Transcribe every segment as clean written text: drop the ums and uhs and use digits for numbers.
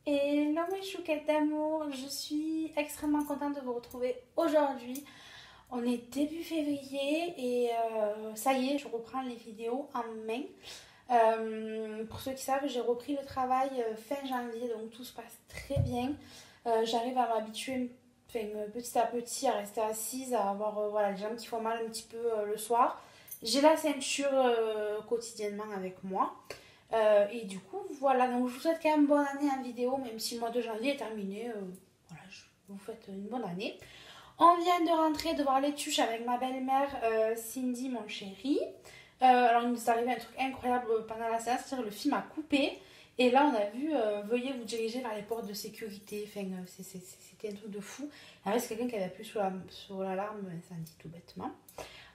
Hello mes chouquettes d'amour, je suis extrêmement contente de vous retrouver aujourd'hui. On est début février et ça y est, je reprends les vidéos en main. Pour ceux qui savent, j'ai repris le travail fin janvier, donc tout se passe très bien. J'arrive à m'habituer petit à petit à rester assise, à avoir voilà, les jambes qui font mal un petit peu le soir. J'ai la ceinture quotidiennement avec moi. Et du coup, voilà, donc je vous souhaite quand même bonne année en vidéo, même si le mois de janvier est terminé. Voilà, je vous souhaite une bonne année. On vient de rentrer de voir les tuches avec ma belle-mère Cindy, mon chéri. Alors, il nous est arrivé un truc incroyable pendant la séance, c'est-à-dire le film a coupé. Et là, on a vu veuillez vous diriger vers les portes de sécurité. Enfin, c'était un truc de fou. En fait, c'est quelqu'un qui avait appuyé sur l'alarme incendie, tout bêtement.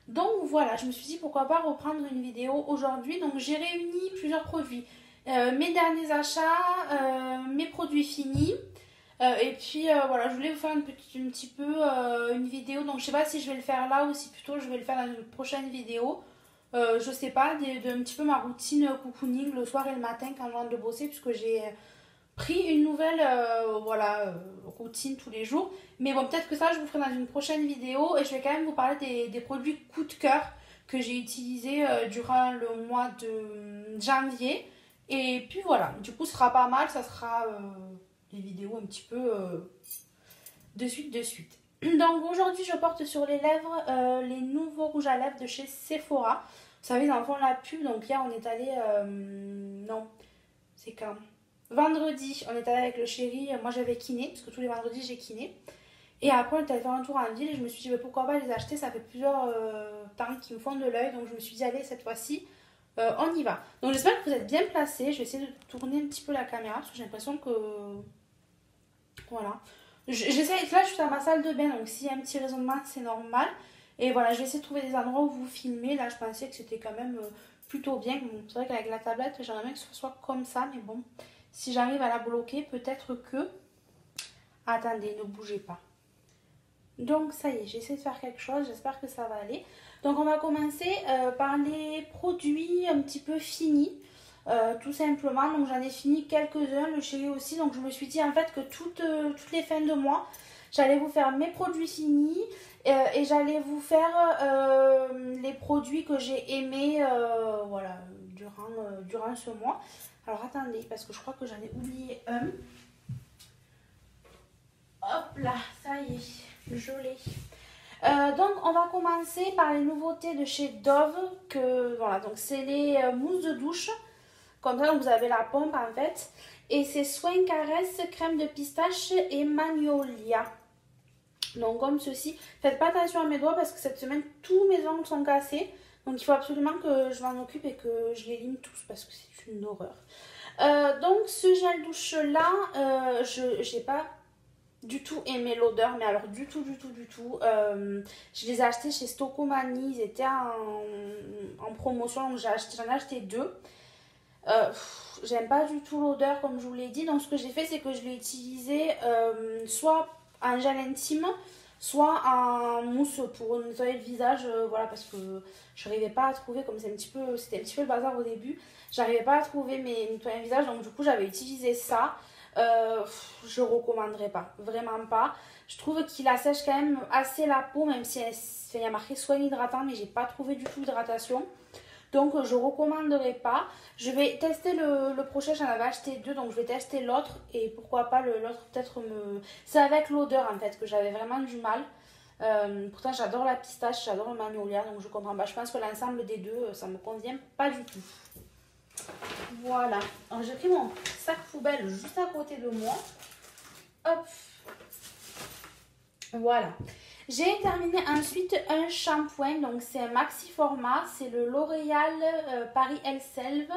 Donc voilà, je me suis dit pourquoi pas reprendre une vidéo aujourd'hui. Donc j'ai réuni plusieurs produits. Mes derniers achats, mes produits finis. Et puis voilà, je voulais vous faire un petit peu une vidéo. Donc je sais pas si je vais le faire là ou si plutôt je vais le faire dans une prochaine vidéo. Je sais pas, un petit peu ma routine cocooning le soir et le matin quand je rentre de bosser, puisque j'ai pris une nouvelle routine tous les jours. Mais bon, peut-être que ça, je vous ferai dans une prochaine vidéo. Et je vais quand même vous parler des produits coup de cœur que j'ai utilisés durant le mois de janvier. Et puis voilà, du coup, ce sera pas mal. Ça sera des vidéos un petit peu de suite, de suite. Donc aujourd'hui, je porte sur les lèvres les nouveaux rouges à lèvres de chez Sephora. Vous savez, dans le fond, la pub. Donc hier, on est allé... non, c'est quand vendredi, on est allé avec le chéri. Moi, j'avais kiné, parce que tous les vendredis, j'ai kiné. Et après, on est allé faire un tour en ville et je me suis dit, mais pourquoi pas les acheter? Ça fait plusieurs temps qu'ils me font de l'œil. Donc, je me suis dit, allez, cette fois-ci, on y va. Donc, j'espère que vous êtes bien placés. Je vais essayer de tourner un petit peu la caméra parce que j'ai l'impression que... Voilà. J'essaie, là, je suis dans ma salle de bain. Donc, s'il y a un petit raisonnement, c'est normal. Et voilà, je vais essayer de trouver des endroits où vous filmez. Là, je pensais que c'était quand même plutôt bien. Bon, c'est vrai qu'avec la tablette, j'aimerais bien que ce soit comme ça. Mais bon, si j'arrive à la bloquer, peut-être que... Attendez, ne bougez pas. Donc ça y est, j'essaie de faire quelque chose, j'espère que ça va aller. Donc on va commencer par les produits un petit peu finis, tout simplement. Donc j'en ai fini quelques-uns, le chéri aussi. Donc je me suis dit en fait que toutes les fins de mois, j'allais vous faire mes produits finis et j'allais vous faire les produits que j'ai aimés voilà, durant ce mois. Alors attendez, parce que je crois que j'en ai oublié un. Hop là, ça y est, je l'ai. Donc on va commencer par les nouveautés de chez Dove. Voilà, donc c'est les mousses de douche. Comme ça, donc vous avez la pompe en fait. Et c'est soin caresse, crème de pistache et magnolia. Donc comme ceci. Faites pas attention à mes doigts parce que cette semaine, tous mes ongles sont cassés. Donc il faut absolument que je m'en occupe et que je les lime tous parce que c'est une horreur. Donc ce gel douche là, je n'ai pas du tout aimé l'odeur, mais alors du tout. Je les ai achetés chez Stocomanie, ils étaient en promotion, donc j'en ai acheté deux. J'aime pas du tout l'odeur comme je vous l'ai dit, donc ce que j'ai fait c'est que je l'ai utilisé soit en gel intime, soit en mousse pour nettoyer le visage, voilà, parce que je n'arrivais pas à trouver, comme c'était un petit peu le bazar au début, j'arrivais pas à trouver mes nettoyants de visage, donc du coup j'avais utilisé ça. Je recommanderais pas, vraiment pas. Je trouve qu'il assèche quand même assez la peau, même si il y a marqué soin hydratant, mais j'ai pas trouvé du tout d'hydratation. Donc je recommanderais pas. Je vais tester le prochain, j'en avais acheté deux, donc je vais tester l'autre et pourquoi pas l'autre peut-être me... C'est avec l'odeur en fait que j'avais vraiment du mal. Pourtant j'adore la pistache, j'adore le magnolia, donc je comprends pas. Je pense que l'ensemble des deux, ça me convient pas du tout. Voilà, alors j'ai pris mon sac poubelle juste à côté de moi. Hop, voilà. J'ai terminé ensuite un shampoing, donc c'est un maxi format, c'est le L'Oréal Paris Elselve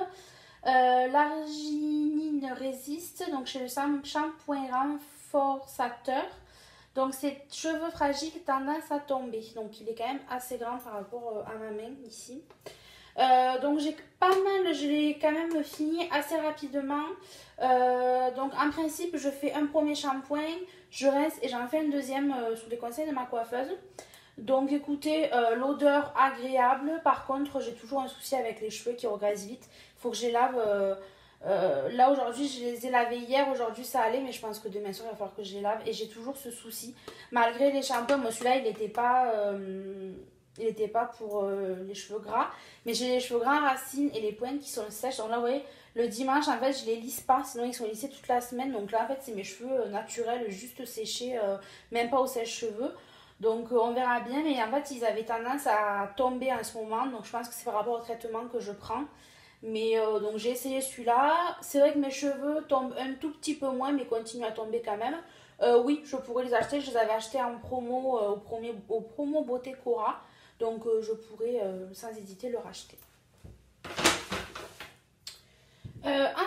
l'arginine résiste, donc chez le shampoing renforçateur. Donc c'est cheveux fragiles tendance à tomber, donc il est quand même assez grand par rapport à ma main ici. Donc j'ai pas mal, je l'ai quand même fini assez rapidement. Donc en principe je fais un premier shampoing, je rince et j'en fais un deuxième sous les conseils de ma coiffeuse. Donc écoutez, l'odeur agréable. Par contre j'ai toujours un souci avec les cheveux qui regressent vite. Il faut que je les lave Là aujourd'hui je les ai lavés hier, aujourd'hui ça allait mais je pense que demain soir il va falloir que je les lave et j'ai toujours ce souci. Malgré les shampoings, moi celui-là il était pas pour les cheveux gras, mais j'ai les cheveux gras en racines et les pointes qui sont sèches. Donc là vous voyez, le dimanche en fait je les lisse pas, sinon ils sont lissés toute la semaine. Donc là en fait c'est mes cheveux naturels, juste séchés, même pas au sèche-cheveux. Donc on verra bien, mais en fait ils avaient tendance à tomber en ce moment, donc je pense que c'est par rapport au traitement que je prends. Mais donc j'ai essayé celui-là. C'est vrai que mes cheveux tombent un tout petit peu moins, mais continuent à tomber quand même. Oui, je pourrais les acheter. Je les avais achetés en promo au promo Beauté Cora. Donc je pourrais sans hésiter le racheter.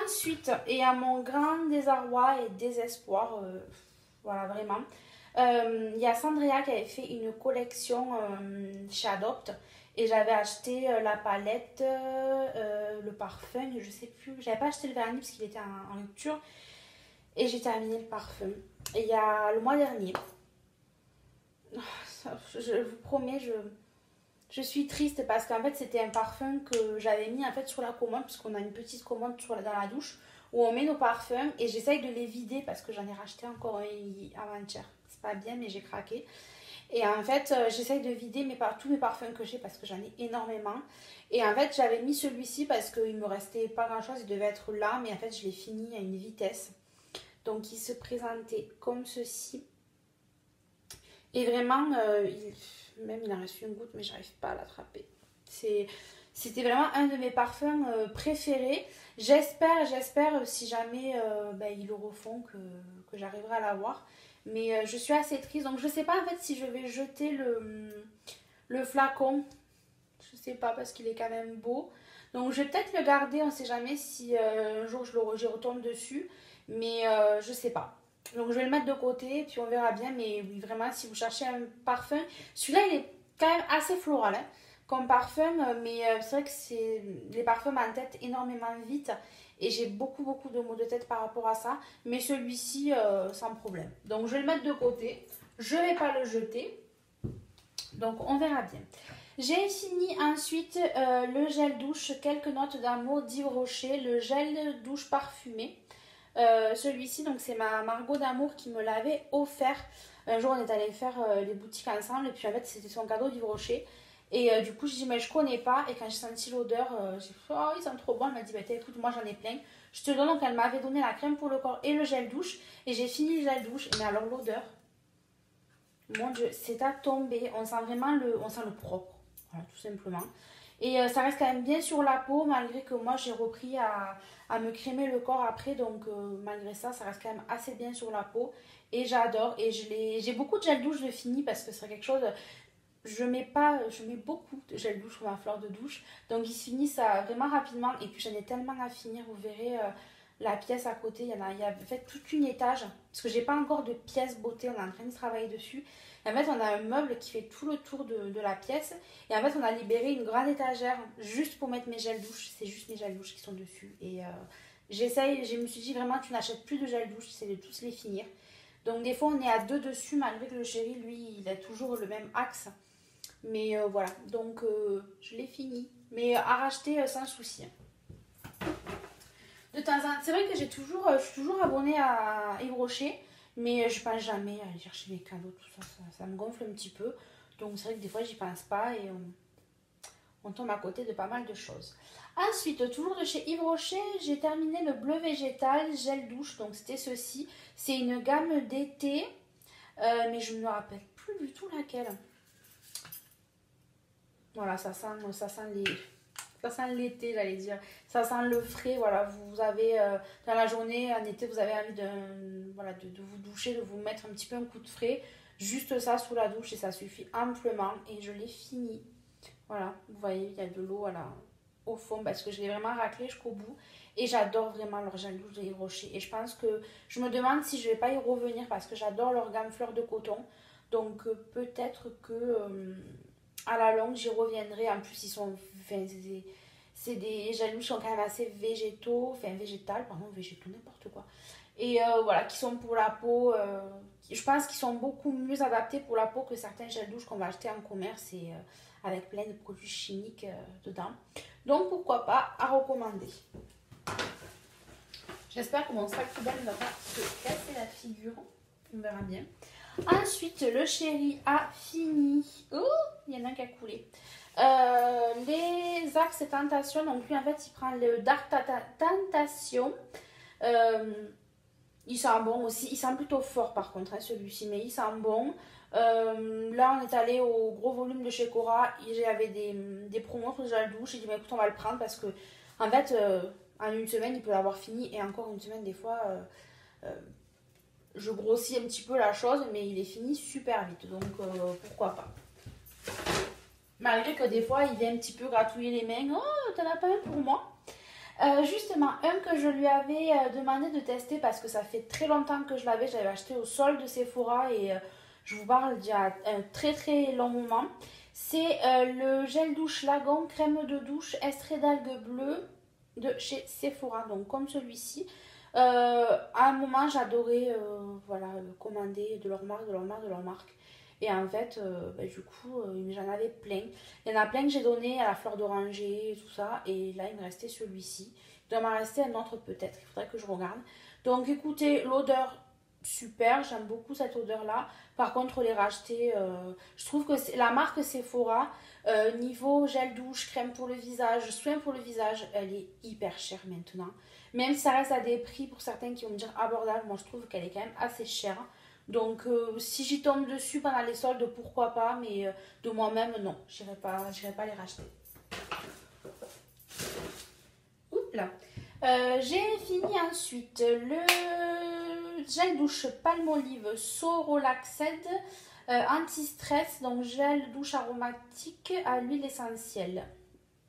Ensuite, et à mon grand désarroi et désespoir, voilà vraiment, il y a Sandrea qui avait fait une collection chez Adopt. Et j'avais acheté la palette, le parfum, je sais plus. J'avais pas acheté le vernis parce qu'il était en rupture. Et j'ai terminé le parfum. Et il y a le mois dernier. Je vous promets, je suis triste parce qu'en fait c'était un parfum que j'avais mis en fait sur la commode. Parce qu'on a une petite commode dans la douche où on met nos parfums. Et j'essaye de les vider parce que j'en ai racheté encore un avant-hier. C'est pas bien mais j'ai craqué. Et en fait, j'essaye de vider tous mes parfums que j'ai parce que j'en ai énormément. Et en fait, j'avais mis celui-ci parce qu'il me restait pas grand-chose, il devait être là, mais en fait, je l'ai fini à une vitesse. Donc, il se présentait comme ceci. Et vraiment, même il en reste une goutte, mais j'arrive pas à l'attraper. C'était vraiment un de mes parfums préférés. J'espère, si jamais ils le refont, que j'arriverai à l'avoir. Mais je suis assez triste. Donc, je sais pas en fait si je vais jeter le flacon. Je sais pas parce qu'il est quand même beau. Donc, je vais peut-être le garder. On sait jamais si un jour j'y retourne dessus. Mais je sais pas. Donc, je vais le mettre de côté. Puis, on verra bien. Mais oui, vraiment, si vous cherchez un parfum. Celui-là, il est quand même assez floral. Hein, comme parfum. Mais c'est vrai que les parfums m'entêtent énormément vite. Et j'ai beaucoup de maux de tête par rapport à ça. Mais celui-ci, sans problème. Donc, je vais le mettre de côté. Je ne vais pas le jeter. Donc, on verra bien. J'ai fini ensuite le gel douche. Quelques notes d'amour d'Yves Rocher. Le gel douche parfumé. Celui-ci, donc c'est ma Margot d'amour qui me l'avait offert. Un jour, on est allé faire les boutiques ensemble. Et puis, en fait, c'était son cadeau d'Yves Rocher. Et du coup, je dis, mais je connais pas. Et quand j'ai senti l'odeur, j'ai fait, oh, ils sont trop bons. Elle m'a dit, bah, écoute, moi j'en ai plein. Je te donne. Donc, elle m'avait donné la crème pour le corps et le gel douche. Et j'ai fini le gel douche. Mais alors, l'odeur, mon Dieu, c'est à tomber. On sent vraiment on sent le propre. Voilà, tout simplement. Et ça reste quand même bien sur la peau, malgré que moi j'ai repris à me crémer le corps après. Donc, malgré ça, ça reste quand même assez bien sur la peau. Et j'adore. Et j'ai beaucoup de gel douche de fini parce que c'est quelque chose. Je mets beaucoup de gel douche pour ma fleur de douche. Donc ils se finissent vraiment rapidement. Et puis j'en ai tellement à finir. Vous verrez la pièce à côté. Il y a en fait toute une étage. Parce que j'ai pas encore de pièce beauté. On est en train de travailler dessus. Et en fait on a un meuble qui fait tout le tour de la pièce. Et en fait on a libéré une grande étagère juste pour mettre mes gels douche. C'est juste mes gels douche qui sont dessus. Et je me suis dit vraiment tu n'achètes plus de gel douche. C'est de tous les finir. Donc des fois on est à deux dessus. Malgré que le chéri lui il a toujours le même axe. Mais voilà, donc je l'ai fini. Mais à racheter sans souci. De temps en temps, c'est vrai que je suis toujours abonnée à Yves Rocher. Mais je pense jamais à aller chercher mes cadeaux, tout ça, ça me gonfle un petit peu. Donc c'est vrai que des fois j'y pense pas et on tombe à côté de pas mal de choses. Ensuite, toujours de chez Yves Rocher, j'ai terminé le bleu végétal gel douche. Donc c'était ceci. C'est une gamme d'été. Mais je ne me rappelle plus du tout laquelle. Voilà, ça sent l'été, j'allais dire. Ça sent le frais, voilà. Vous avez, dans la journée, en été, vous avez envie de vous doucher, de vous mettre un petit peu un coup de frais. Juste ça sous la douche et ça suffit amplement. Et je l'ai fini. Voilà, vous voyez, il y a de l'eau au fond parce que je l'ai vraiment raclé jusqu'au bout. Et j'adore vraiment leur gel douche de Yves Rocher. Et je me demande si je vais pas y revenir parce que j'adore leur gamme fleur de coton. Donc peut-être que à la longue j'y reviendrai. En plus ils sont, enfin, c'est des gel douche qui sont quand même assez végétaux, enfin végétaux, n'importe quoi. Et voilà, qui sont pour la peau, je pense qu'ils sont beaucoup mieux adaptés pour la peau que certains gel douche qu'on va acheter en commerce et avec plein de produits chimiques dedans. Donc pourquoi pas, à recommander. J'espère que mon sac poubelle ne va pas se casser la figure. On verra bien. Ensuite, le chéri a fini. Oh, il y en a un qui a coulé. Les axes et tentations. Donc lui, en fait, il prend le Dark Tentation. Il sent bon aussi. Il sent plutôt fort, par contre, hein, celui-ci. Mais il sent bon. Là, on est allé au gros volume de chez Cora. J'avais des promos sur le gel douche. J'ai dit, bah, écoute, on va le prendre parce que, en fait, en une semaine, il peut l'avoir fini. Et encore une semaine, des fois... je grossis un petit peu la chose, mais il est fini super vite, donc pourquoi pas. Malgré que des fois, il vient un petit peu gratouiller les mains. Oh, t'en as pas un pour moi? Justement, un que je lui avais demandé de tester parce que ça fait très longtemps que je l'avais. J'avais acheté au solde de Sephora et je vous parle d'il y a un très très long moment. C'est le gel douche Lagon crème de douche extrait d'algues bleues de chez Sephora, donc comme celui-ci. À un moment, j'adorais voilà, commander de leur marque. Et en fait, du coup, j'en avais plein. Il y en a plein que j'ai donné à la fleur d'oranger et tout ça. Et là, il me restait celui-ci. Il doit m'en rester un autre peut-être. Il faudrait que je regarde. Donc, écoutez, l'odeur, super. J'aime beaucoup cette odeur-là. Par contre, les racheter, je trouve que la marque Sephora, niveau gel douche, crème pour le visage, soin pour le visage, elle est hyper chère maintenant. Même si ça reste à des prix pour certains qui vont me dire abordables, moi je trouve qu'elle est quand même assez chère. Donc si j'y tombe dessus pendant les soldes, pourquoi pas, mais de moi-même, non, j'irai pas les racheter. Oups là. J'ai fini ensuite le gel douche Palmolive So Relaxed anti-stress, donc gel douche aromatique à l'huile essentielle.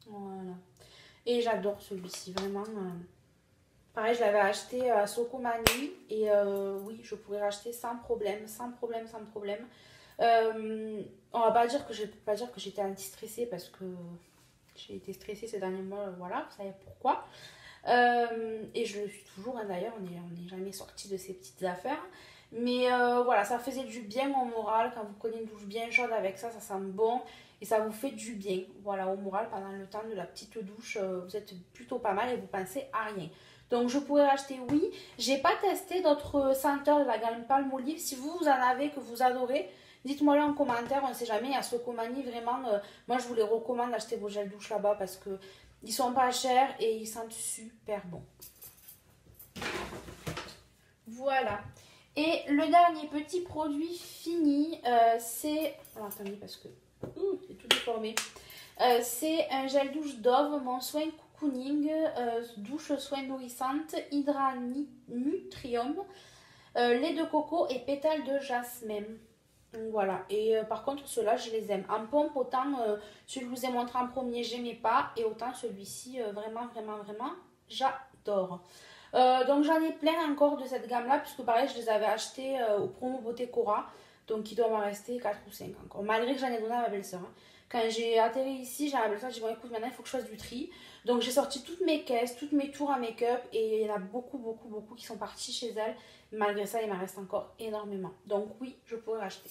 Voilà. Et j'adore celui-ci, vraiment. Pareil, je l'avais acheté à Socomani et oui, je pourrais racheter sans problème. On va pas dire que j'étais anti-stressée parce que j'ai été stressée ces derniers mois, voilà, vous savez pourquoi. Et je le suis toujours, hein, d'ailleurs, on n'est jamais sorti de ces petites affaires. Mais voilà, ça faisait du bien au moral. Quand vous prenez une douche bien chaude avec ça, ça sent bon et ça vous fait du bien. Voilà, au moral, pendant le temps de la petite douche, vous êtes plutôt pas mal et vous pensez à rien. Donc je pourrais racheter, oui. J'ai pas testé d'autres senteurs de la gamme Palmolive. Si vous en avez que vous adorez, dites-moi le en commentaire. On ne sait jamais, à Socomani, vraiment, moi je vous les recommande d'acheter vos gels douche là-bas parce que ils sont pas chers et ils sentent super bon. Voilà. Et le dernier petit produit fini, c'est... Alors, attendez parce que... c'est tout déformé. C'est un gel douche Dove, mon soin cocooning, douche soin nourrissante, Hydra Nutrium, lait de coco et pétales de jasmin. Donc voilà, et par contre ceux-là je les aime. En pompe, autant celui que je vous ai montré en premier, j'aimais pas, et autant celui-ci, vraiment, j'adore. Donc j'en ai plein encore de cette gamme-là, puisque pareil, je les avais achetés au promo Beauté Cora, donc il doit m'en rester 4 ou 5 encore, malgré que j'en ai donné à ma belle-sœur. Hein. Quand j'ai atterri ici, j'ai ma belle-sœur, j'ai dit bon écoute, maintenant il faut que je fasse du tri. Donc j'ai sorti toutes mes caisses, toutes mes tours à make-up, et il y en a beaucoup qui sont partis chez elle. Malgré ça, il m'en reste encore énormément. Donc oui, je pourrais racheter.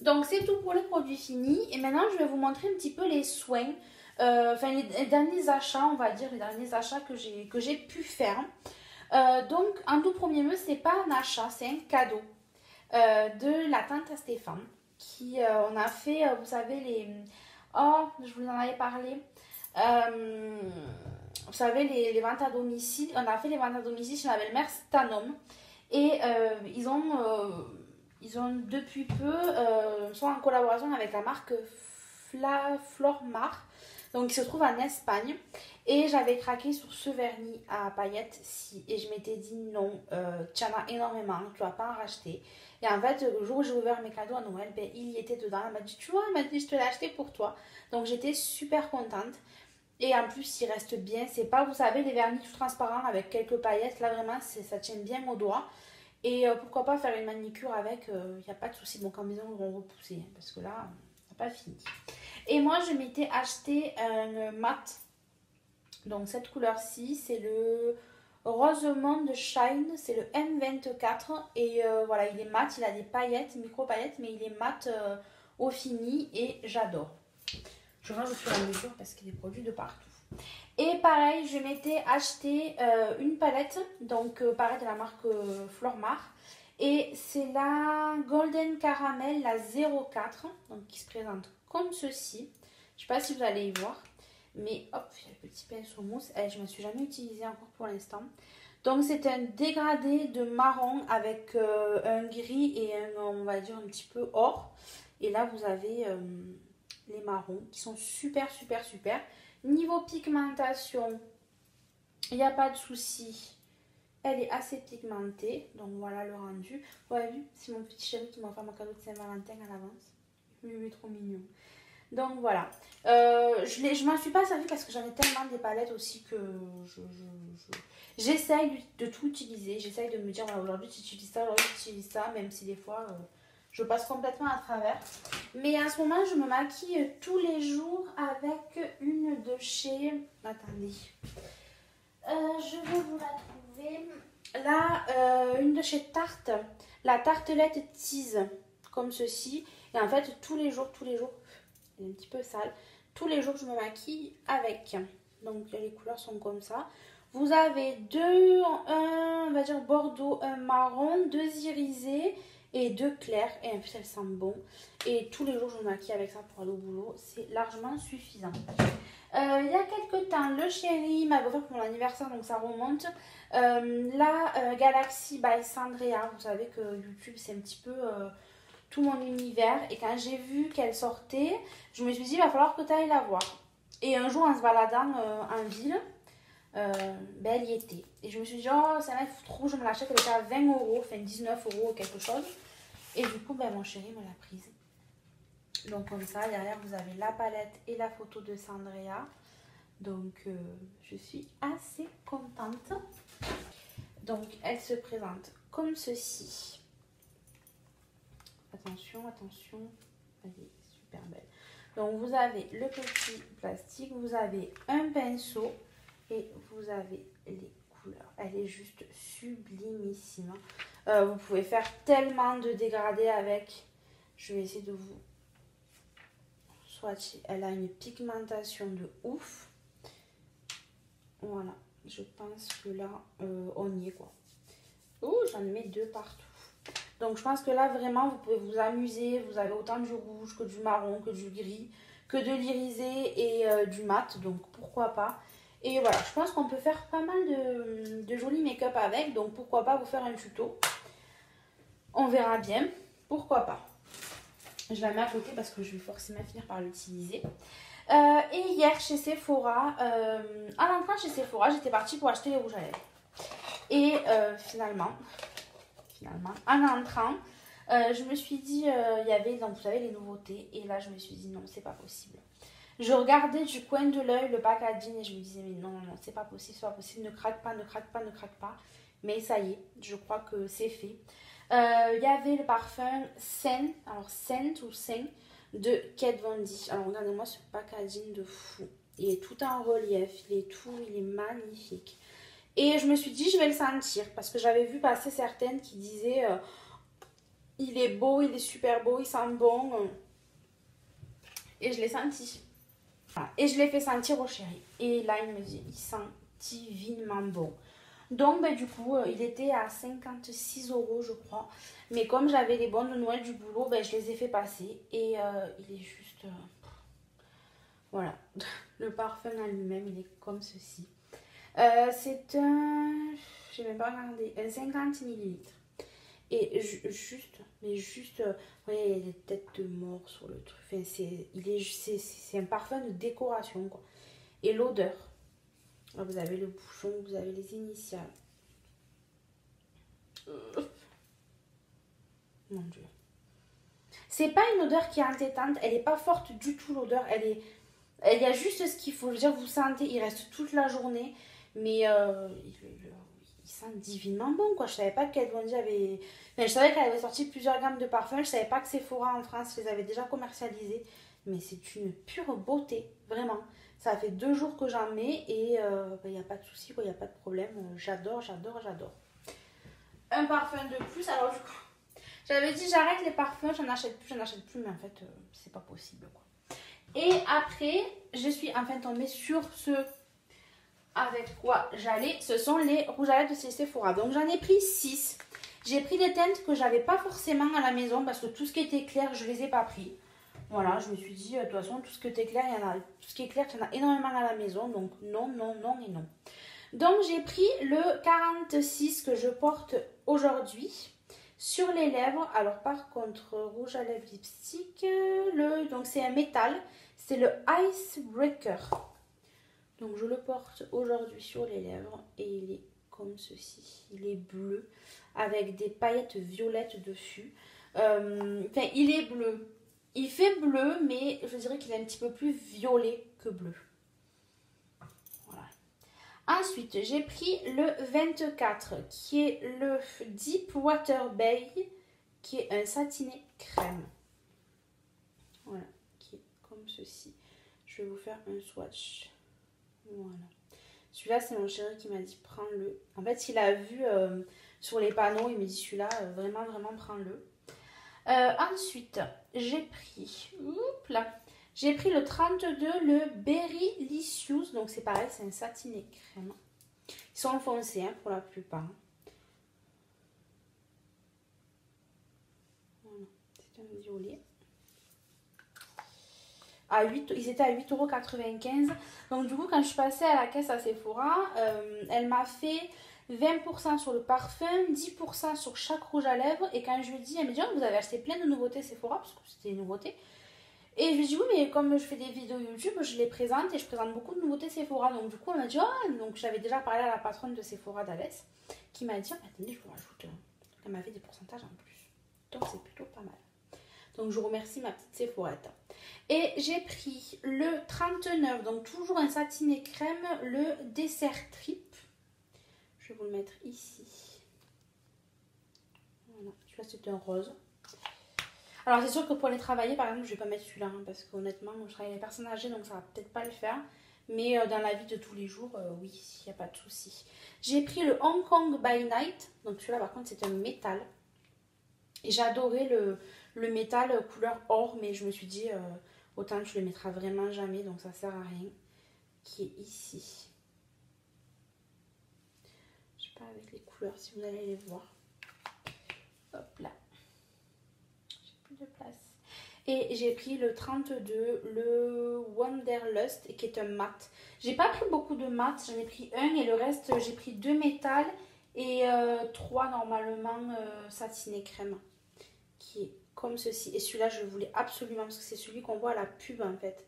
Donc c'est tout pour les produits finis. Et maintenant, je vais vous montrer un petit peu les soins. Enfin, les derniers achats, on va dire, les derniers achats que j'ai pu faire. Donc, en tout premier lieu, c'est pas un achat, c'est un cadeau de la tante à Stéphane. Qui, on a fait, vous savez, les... Oh, je vous en avais parlé. Vous savez, les ventes à domicile. On a fait les ventes à domicile chez ma belle-mère Stanom. Et ils ont depuis peu, sont en collaboration avec la marque Flormar. Donc, ils se trouvent en Espagne. Et j'avais craqué sur ce vernis à paillettes. Et je m'étais dit non, tu en as énormément, tu vas pas en racheter. Et en fait, le jour où j'ai ouvert mes cadeaux à Noël, ben, il y était dedans. Elle m'a dit, tu vois, elle m'a dit, je te l'ai acheté pour toi. Donc, j'étais super contente. Et en plus, il reste bien. C'est pas, vous savez, les vernis tout transparents avec quelques paillettes. Là, vraiment, ça tient bien au doigt. Et pourquoi pas faire une manicure avec, il n'y a pas de souci. Bon, quand mes ongles vont repousser, hein, parce que là, on n'a pas fini. Et moi, je m'étais acheté un mat. Donc, cette couleur-ci, c'est le Rosemonde Shine. C'est le M24. Et voilà, il est mat. Il a des paillettes, micro-paillettes, mais il est mat au fini. Et j'adore. Je range au fur et à mesure parce qu'il y a des produits de partout. Et pareil, je m'étais acheté une palette, donc pareil de la marque Flormar. Et c'est la Golden Caramel, la 04, donc qui se présente comme ceci. Je ne sais pas si vous allez y voir, mais hop, il y a le petit pinceau mousse. Je ne me suis jamais utilisé encore pour l'instant. Donc c'est un dégradé de marron avec un gris et un, on va dire, un petit peu or. Et là, vous avez les marrons qui sont super, super, super. Niveau pigmentation, il n'y a pas de souci. Elle est assez pigmentée. Donc voilà le rendu. Vous avez vu, c'est mon petit chéri qui m'a offert mon cadeau de Saint-Valentin à l'avance. Il est trop mignon. Donc voilà. Je m'en suis pas servie parce que j'en ai tellement des palettes aussi que j'essaye de tout utiliser. J'essaye de me dire, voilà, aujourd'hui tu utilises ça, aujourd'hui tu utilises ça, même si des fois je passe complètement à travers. Mais en ce moment, je me maquille tous les jours avec une de chez... Attendez. Je vais vous la trouver. Là, une de chez Tarte. La tartelette tease. Comme ceci. Et en fait, tous les jours, elle est un petit peu sale. Tous les jours, je me maquille avec. Donc, les couleurs sont comme ça. Vous avez deux, un, on va dire bordeaux, un marron, deux irisés et deux clairs. Et en plus, elles sentent bon. Et tous les jours, je me maquille avec ça pour aller au boulot. C'est largement suffisant. Il y a quelques temps, le chéri m'avait offert pour mon anniversaire, donc ça remonte. La Galaxy by Sandrea. Vous savez que YouTube, c'est un petit peu tout mon univers. Et quand j'ai vu qu'elle sortait, je me suis dit, il va falloir que tu ailles la voir. Et un jour, en se baladant en ville, elle y était. Et je me suis dit, oh, ça m'aide trop, je me l'achète. Elle était à 20 €, enfin 19 € ou quelque chose. Et du coup, mon chéri me l'a prise. Donc comme ça, derrière, vous avez la palette et la photo de Sandrea. Donc, je suis assez contente. Donc, elle se présente comme ceci. Attention, attention. Elle est super belle. Donc, vous avez le petit plastique. Vous avez un pinceau. Et vous avez les couleurs. Elle est juste sublimissime. Vous pouvez faire tellement de dégradés avec. Je vais essayer de vous... Soit elle a une pigmentation de ouf. Voilà, je pense que là, on y est quoi. Ouh, j'en mets deux partout. Donc je pense que là, vraiment, vous pouvez vous amuser. Vous avez autant du rouge que du marron, que du gris, que de l'irisé et du mat. Donc pourquoi pas. Et voilà, je pense qu'on peut faire pas mal de jolis make-up avec. Donc pourquoi pas vous faire un tuto. On verra bien. Pourquoi pas. Je la mets à côté parce que je vais forcément finir par l'utiliser. Et hier chez Sephora, en entrant chez Sephora, j'étais partie pour acheter les rouges à lèvres. Et finalement, en entrant, je me suis dit, il y avait, donc vous savez, les nouveautés. Et là, je me suis dit, non, c'est pas possible. Je regardais du coin de l'œil le packaging et je me disais, mais non, non, c'est pas possible, c'est pas possible. Ne craque pas, ne craque pas, ne craque pas. Mais ça y est, je crois que c'est fait. Il y avait le parfum Scent, alors Scent ou Scent de Kat Von D. Alors regardez-moi ce packaging de fou. Il est tout en relief, il est magnifique. Et je me suis dit, je vais le sentir parce que j'avais vu passer certaines qui disaient il est beau, il est super beau, il sent bon. Et je l'ai senti. Voilà. Et je l'ai fait sentir au chéri. Et là, il me dit, il sent divinement bon. Donc, du coup, il était à 56 € je crois. Mais comme j'avais les bons de Noël du boulot, je les ai fait passer. Et il est juste... voilà. Le parfum en lui-même, il est comme ceci. C'est un... j'ai même pas regardé. Un 50 ml. Et juste... Mais juste... vous voyez, il y a des têtes de mort sur le truc. Enfin, c'est un parfum de décoration, quoi. Et l'odeur... là, vous avez le bouchon, vous avez les initiales. Mon Dieu. C'est pas une odeur qui est entêtante. Elle n'est pas forte du tout, l'odeur. Il y a juste ce qu'il faut. Je veux dire, vous sentez, il reste toute la journée. Mais il sent divinement bon, quoi. Je savais pas qu'elle avait... enfin, je savais qu'elle avait sorti plusieurs gammes de parfums. Je savais pas que Sephora en France les avait déjà commercialisés. Mais c'est une pure beauté, vraiment. Ça fait 2 jours que j'en mets et il n'y a pas de souci, il n'y a pas de problème. J'adore, j'adore, j'adore. Un parfum de plus. Alors du coup, j'avais dit j'arrête les parfums, j'en achète plus, mais en fait, c'est pas possible, quoi. Et après, je suis enfin tombée sur ce avec quoi j'allais. Ce sont les rouges à lèvres de chez Sephora. Donc j'en ai pris 6. J'ai pris des teintes que j'avais pas forcément à la maison parce que tout ce qui était clair, je les ai pas pris. Voilà, je me suis dit, de toute façon, tout ce qui est clair, il y en a, tout ce qui est clair, il y en a énormément à la maison. Donc non, non, non et non. Donc j'ai pris le 46 que je porte aujourd'hui sur les lèvres. Alors par contre, rouge à lèvres lipstick, donc c'est un métal, c'est le Icebreaker. Donc je le porte aujourd'hui sur les lèvres et il est comme ceci. Il est bleu avec des paillettes violettes dessus. Enfin, il est bleu. Il fait bleu, mais je dirais qu'il est un petit peu plus violet que bleu. Voilà. Ensuite, j'ai pris le 24 qui est le Deep Water Bay, qui est un satiné crème. Voilà, qui est comme ceci. Je vais vous faire un swatch. Voilà. Celui-là, c'est mon chéri qui m'a dit prends-le. En fait, il a vu sur les panneaux, il me dit celui-là, vraiment, vraiment prends-le. Ensuite, j'ai pris, j'ai pris le 32, le Berry Licious. Donc c'est pareil, c'est un satiné crème. Ils sont foncés hein, pour la plupart. Voilà, c'est un violet. Ils étaient à 8,95 €. Donc du coup, quand je suis passée à la caisse à Sephora, elle m'a fait 20% sur le parfum, 10% sur chaque rouge à lèvres. Et quand je lui ai dit, elle me dit, oh, vous avez acheté plein de nouveautés Sephora, parce que c'était une nouveauté. Et je lui ai dit, oui, mais comme je fais des vidéos YouTube, je les présente et je présente beaucoup de nouveautés Sephora. Donc du coup, elle m'a dit, oh, donc j'avais déjà parlé à la patronne de Sephora d'Alès, qui m'a dit, oh, attendez, je vous rajoute. Elle m'a fait des pourcentages en plus. Donc c'est plutôt pas mal. Donc je remercie ma petite Sephorette. Et j'ai pris le 39, donc toujours un satiné crème, le dessert trip. Je vais vous le mettre ici. Voilà, celui-là c'est un rose. Alors c'est sûr que pour les travailler, par exemple, je vais pas mettre celui-là, hein, parce qu'honnêtement, je travaille avec les personnes âgées, donc ça va peut-être pas le faire. Mais dans la vie de tous les jours, oui, il n'y a pas de souci. J'ai pris le Hong Kong by Night. Donc celui-là, par contre, c'est un métal. Et j'ai adoré le métal couleur or, mais je me suis dit, autant tu le mettras vraiment jamais, donc ça sert à rien. Qui est ici. Je sais pas avec les couleurs, si vous allez les voir. Hop là. J'ai plus de place. Et j'ai pris le 32, le Wanderlust, qui est un mat. J'ai pas pris beaucoup de mat, j'en ai pris un et le reste, j'ai pris 2 métals et 3 normalement satiné crème. Qui est comme ceci. Et celui-là, je le voulais absolument parce que c'est celui qu'on voit à la pub en fait.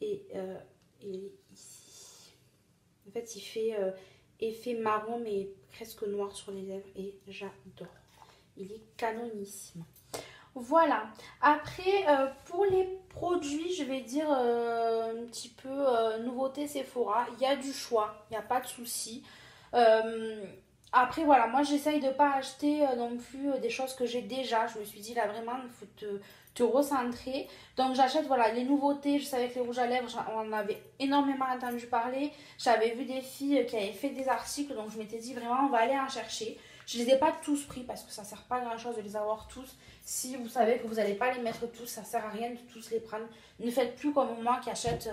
Et il est ici. En fait, il fait effet marron mais presque noir sur les lèvres et j'adore. Il est canonissime. Voilà. Après, pour les produits, je vais dire un petit peu nouveauté Sephora. Il y a du choix, il n'y a pas de souci. Après, voilà, moi j'essaye de ne pas acheter non plus des choses que j'ai déjà. Je me suis dit là vraiment, il faut te recentrer. Donc j'achète voilà les nouveautés. Je savais que les rouges à lèvres, on en avait énormément entendu parler. J'avais vu des filles qui avaient fait des articles, donc je m'étais dit vraiment, on va aller en chercher. Je ne les ai pas tous pris parce que ça ne sert pas à grand chose de les avoir tous. Si vous savez que vous n'allez pas les mettre tous, ça ne sert à rien de tous les prendre. Ne faites plus comme moi qui achète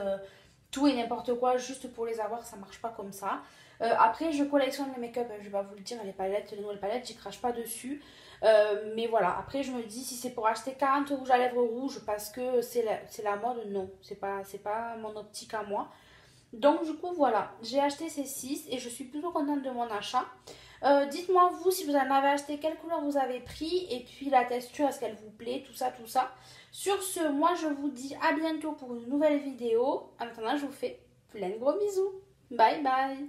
tout et n'importe quoi juste pour les avoir, ça ne marche pas comme ça. Après, je collectionne les make-up, je vais pas vous le dire, les palettes, les nouvelles palettes, j'y crache pas dessus. Mais voilà, après je me dis, si c'est pour acheter 40 rouges à lèvres rouges parce que c'est la mode, non, c'est pas mon optique à moi. Donc du coup, voilà, j'ai acheté ces 6 et je suis plutôt contente de mon achat. Dites-moi vous si vous en avez acheté, quelle couleur vous avez pris et puis la texture, est-ce qu'elle vous plaît, tout ça, tout ça. Sur ce, moi je vous dis à bientôt pour une nouvelle vidéo. En attendant, je vous fais plein de gros bisous. Bye bye.